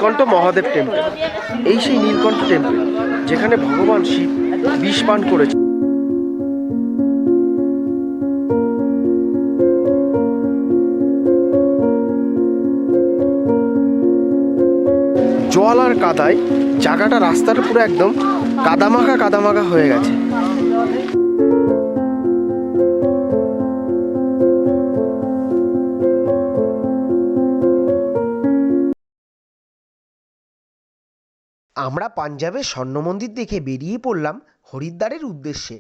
নীলকণ্ঠ Mahadev temple. এই সেই নীলকণ্ঠ temple যেখানে ভগবান শিব বিষ পান করেছে। জল আর কাদায় জায়গাটা, রাস্তাটা পুরো একদম কাদামাখা হয়ে গেছে। আমরা পাঞ্জাবের স্বর্ণ মন্দির দেখে বেরিয়ে পড়লাম হরিদ্বারের উদ্দেশ্যে।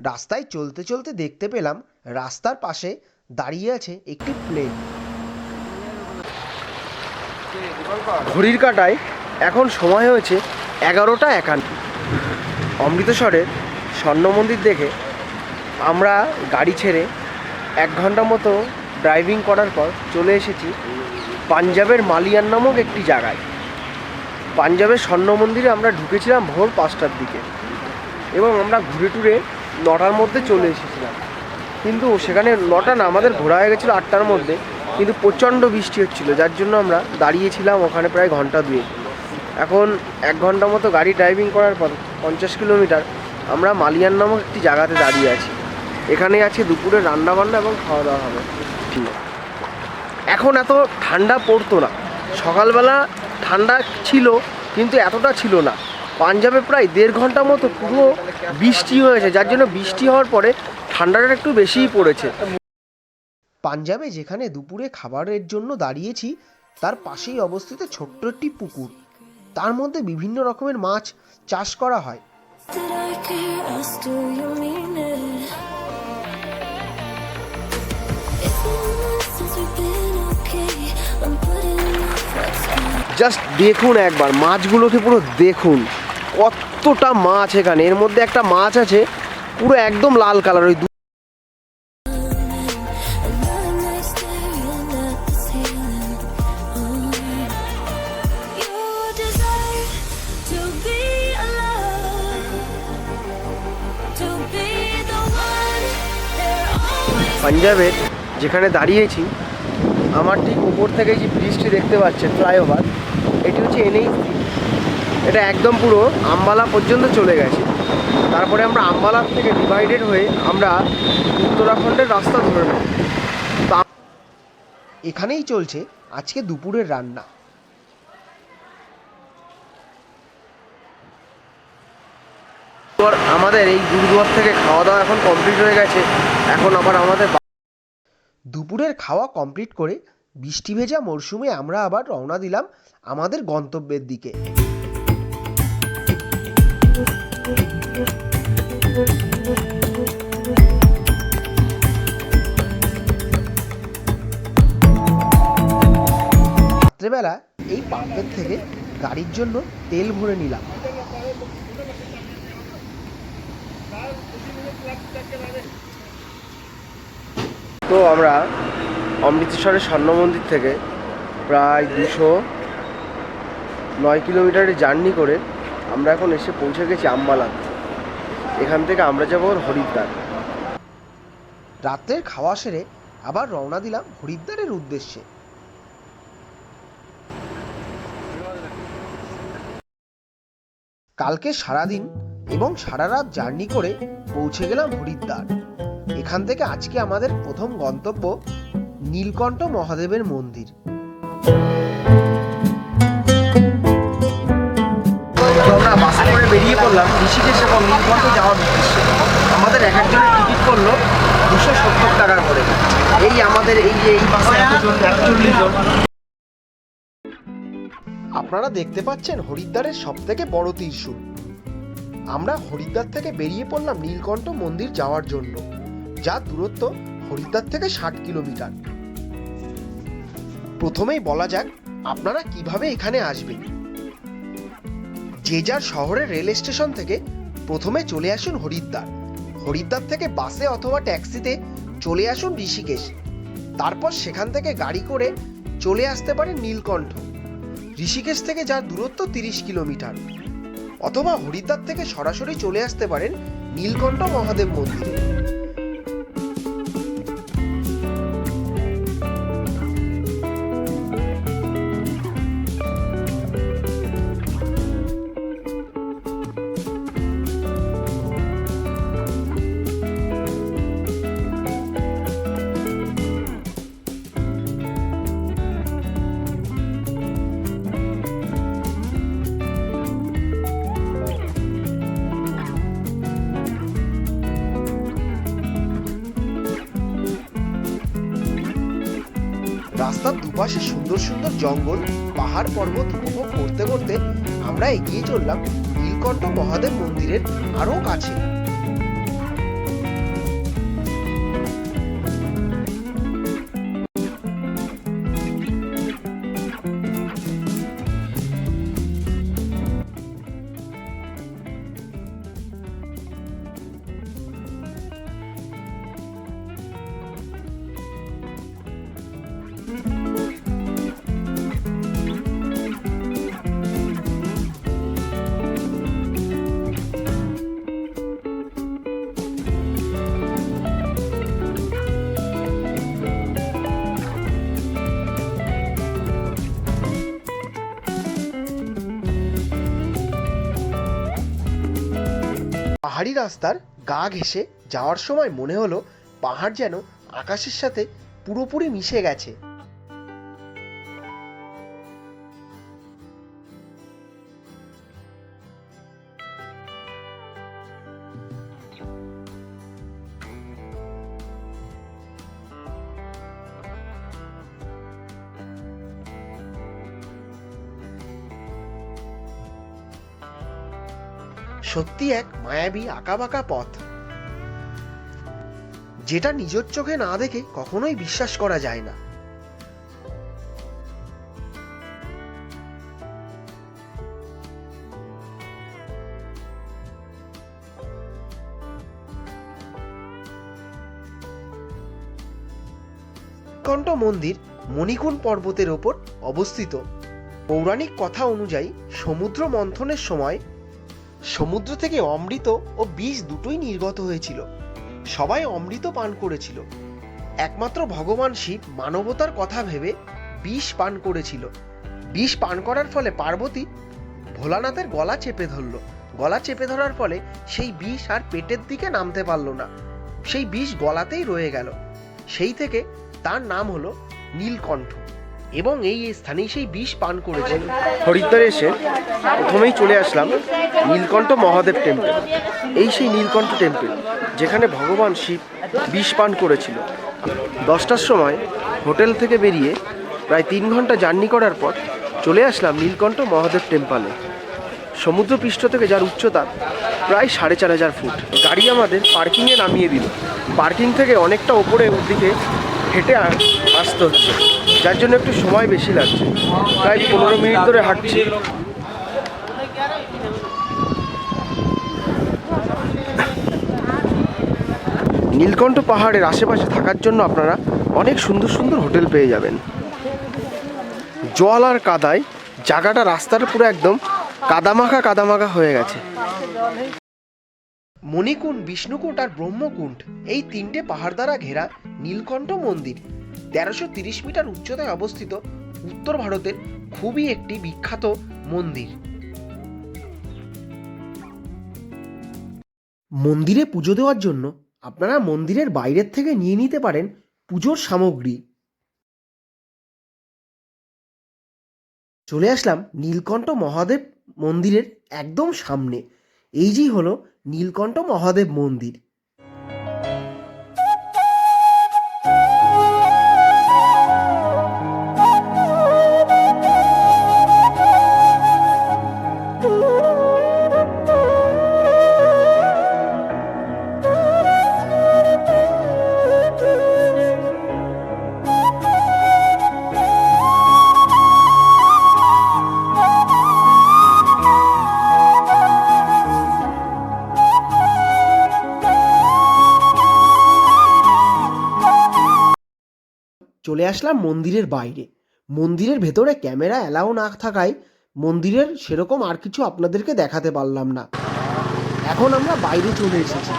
রাস্তায় চলতে চলতে দেখতে পেলাম রাস্তার পাশে দাঁড়িয়ে আছে একটি প্লেন। ঘড়ির কাঁটায় এখন সময় হয়েছে 11:51। অমৃতসরের স্বর্ণ মন্দির দেখে আমরা গাড়ি ছেড়ে 1 ঘন্টা মতো ড্রাইভিং করার পর চলে এসেছি পাঞ্জাবের মালিয়ান নামক একটি জায়গায়। পাঞ্জাবের স্বর্ণ মন্দিরে আমরা ঢুকেছিলাম ভোর 5টার দিকে এবং আমরা ঘুরে টুরে 9টার মধ্যে চলে এসেছিলাম। কিন্তু সেখানে 9টা না, আমাদের ঘোরা হয়ে গেছিলো 8টার মধ্যে। কিন্তু প্রচণ্ড বৃষ্টি হচ্ছিলো, যার জন্য আমরা দাঁড়িয়েছিলাম ওখানে প্রায় ঘন্টা 2। এখন 1 ঘন্টা মতো গাড়ি ড্রাইভিং করার পর 50 কিলোমিটার আমরা মালিয়ান নামক একটি জায়গাতে দাঁড়িয়ে আছি। এখানে আছে দুপুরে রান্নাবান্না এবং খাওয়া দাওয়া হবে। এখন এত ঠান্ডা পড়তো না, সকালবেলা ঠান্ডা ছিল কিন্তু এতটা ছিল না। পাঞ্জাবে প্রায় 1.5 ঘন্টা মতো পুরো বৃষ্টি হয়েছে, যার জন্য বৃষ্টি হওয়ার পরে ঠান্ডাটা একটু বেশিই পড়েছে। পাঞ্জাবে যেখানে দুপুরে খাবারের জন্য দাঁড়িয়েছি তার পাশেই অবস্থিত ছোট্ট একটি পুকুর, তার মধ্যে বিভিন্ন রকমের মাছ চাষ করা হয়। জাস্ট দেখুন একবার মাছগুলোকে, পুরো দেখুন কতটা মাছ এখানে। এর মধ্যে একটা মাছ আছে পুরো একদম লাল কালার। ওই পাঞ্জাবের যেখানে দাঁড়িয়েছি আমার ঠিক উপর থেকে যে ব্রিজটি দেখতে পাচ্ছেন, ফ্লাইওভার, এটি হচ্ছে NH। এটা একদম পুরো আম্বালা পর্যন্ত চলে গেছে। তারপরে আমরা আম্বালার থেকে ডিভাইডেড হয়ে আমরা উত্তরাখণ্ডের রাস্তা ধরে নেব। এখানেই চলছে আজকে দুপুরের রান্না। আমাদের এই গুরুদুয়ার থেকে খাওয়া দাওয়া এখন কমপ্লিট হয়ে গেছে। এখন আবার আমাদের দুপুরের খাওয়া কমপ্লিট করে বৃষ্টি ভেজা মরশুমে আমরা আবার রওনা দিলাম আমাদের গন্তব্যের দিকে। রাত্রেবেলা এই পাম্পের থেকে গাড়ির জন্য তেল ভরে নিলাম। তো আমরা অমৃতসরের স্বর্ণ মন্দির থেকে প্রায় 209 কিলোমিটারের জার্নি করে আমরা এখন এসে পৌঁছে গেছি আম্বালা। এখান থেকে আমরা যাব হরিদ্বার। রাত্রের খাওয়া সেরে আবার রওনা দিলাম হরিদ্বারের উদ্দেশ্যে। কালকে সারাদিন এবং সারা রাত জার্নি করে পৌঁছে গেলাম হরিদ্বার। এখান থেকে আজকে আমাদের প্রথম গন্তব্য নীলকণ্ঠ মহাদেবের মন্দির। আমরা বাসে করে বেরিয়ে পড়লাম ঋষিকেশ এবং নীলকণ্ঠ যাওয়ার উদ্দেশ্যে। আমাদের এক একজনের টিকিট করলো 270 টাকা করে। এই আমাদের এই বাসে 41 জন। আপনারা দেখতে পাচ্ছেন হরিদ্বারের সবথেকে বড় ত্রিশূল। আমরা হরিদ্বার থেকে বেরিয়ে পড়লাম নীলকণ্ঠ মন্দির যাওয়ার জন্য, যার দূরত্ব হরিদ্বার থেকে 60 কিলোমিটার। প্রথমেই বলা যাক আপনারা কিভাবে এখানে আসবেন। যে যার শহরের রেল স্টেশন থেকে প্রথমে চলে আসুন হরিদ্বার। হরিদ্বার থেকে বাসে অথবা ট্যাক্সিতে চলে আসুন ঋষিকেশ। তারপর সেখান থেকে গাড়ি করে চলে আসতে পারেন নীলকণ্ঠ। ঋষিকেশ থেকে যার দূরত্ব 30 কিলোমিটার। অথবা হরিদ্বার থেকে সরাসরি চলে আসতে পারেন নীলকণ্ঠ মহাদেব মন্দিরে। রাস্তার দুপাশে সুন্দর সুন্দর জঙ্গল, পাহাড় পর্বত উপভোগ করতে করতে আমরা এগিয়ে চললাম নীলকণ্ঠ মহাদেব মন্দিরের আরো কাছে। পাহাড়ি রাস্তার গা ঘেঁষে যাওয়ার সময় মনে হলো পাহাড় যেন আকাশের সাথে পুরোপুরি মিশে গেছে। সত্যি এক মায়াবী আঁকাবাঁকা পথ, যেটা নিজের চোখে না দেখে কখনোই বিশ্বাস করা যায় না। নীলকণ্ঠ মন্দির মণিকুণ পর্বতের ওপর অবস্থিত। পৌরাণিক কথা অনুযায়ী সমুদ্র মন্থনের সময় সমুদ্র থেকে অমৃত ও বিষ দুটোই নির্গত হয়েছিল। সবাই অমৃত পান করেছিল, একমাত্র ভগবান শিব মানবতার কথা ভেবে বিষ পান করেছিল। বিষ পান করার ফলে পার্বতী ভোলানাথের গলা চেপে ধরল। গলা চেপে ধরার ফলে সেই বিষ আর পেটের দিকে নামতে পারল না, সেই বিষ গলাতেই রয়ে গেল। সেই থেকে তার নাম হলো নীলকণ্ঠ এবং এই স্থানেই সেই বিষ পান করেছে। হরিদ্বারে এসে প্রথমেই চলে আসলাম নীলকণ্ঠ মহাদেব টেম্পল। এই সেই নীলকণ্ঠ টেম্পল যেখানে ভগবান শিব বিষ পান করেছিল। 10টার সময় হোটেল থেকে বেরিয়ে প্রায় 3 ঘন্টা জার্নি করার পর চলে আসলাম নীলকণ্ঠ মহাদেব টেম্পলে। সমুদ্রপৃষ্ঠ থেকে যার উচ্চতা প্রায় 4500 ফুট। গাড়ি আমাদের পার্কিংয়ে নামিয়ে দিল। পার্কিং থেকে অনেকটা ওপরে দিকে হেঁটে আসতে হচ্ছে, যার জন্য একটু সময় বেশি লাগছে। প্রায় 15 মিনিট ধরে হাঁটছি। নীলকণ্ঠ পাহাড়ের আশেপাশে থাকার জন্য আপনারা অনেক সুন্দর সুন্দর হোটেল পেয়ে যাবেন। জল আর কাদায় জায়গাটা, রাস্তাটা পুরো একদম কাদামাখা হয়ে গেছে। মণিকুণ্ড, বিষ্ণুকুণ্ড আর ব্রহ্মকুণ্ড এই 3টে পাহাড় দ্বারা ঘেরা নীলকণ্ঠ মন্দির 1330 মিটার উচ্চতায় অবস্থিত উত্তর ভারতের খুবই একটি বিখ্যাত মন্দির। মন্দিরে পুজো দেওয়ার জন্য আপনারা মন্দিরের বাইরের থেকে নিয়ে নিতে পারেন পুজোর সামগ্রী। চলে আসলাম নীলকণ্ঠ মহাদেব মন্দিরের একদম সামনে। এই যে হলো নীলকণ্ঠ মহাদেব মন্দির। চলে আসলাম মন্দিরের বাইরে। মন্দিরের ভেতরে ক্যামেরা অ্যালাউ না থাকায় মন্দিরের সেরকম আর কিছু আপনাদেরকে দেখাতে পারলাম না। এখন আমরা বাইরে চলে এসেছি।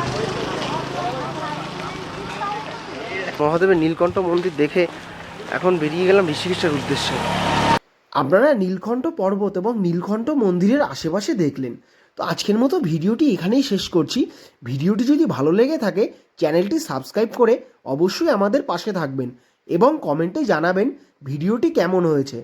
মহাদেবের নীলকণ্ঠ মন্দির দেখে এখন বেরিয়ে গেলাম ঋষিকেশের উদ্দেশ্যে। আপনারা নীলকণ্ঠ পর্বত এবং নীলকণ্ঠ মন্দিরের আশেপাশে দেখলেন। তো আজকের মতো ভিডিওটি এখানেই শেষ করছি। ভিডিওটি যদি ভালো লেগে থাকে চ্যানেলটি সাবস্ক্রাইব করে অবশ্যই আমাদের পাশে থাকবেন এবং কমেন্টে জানাবেন ভিডিওটি কেমন হয়েছে।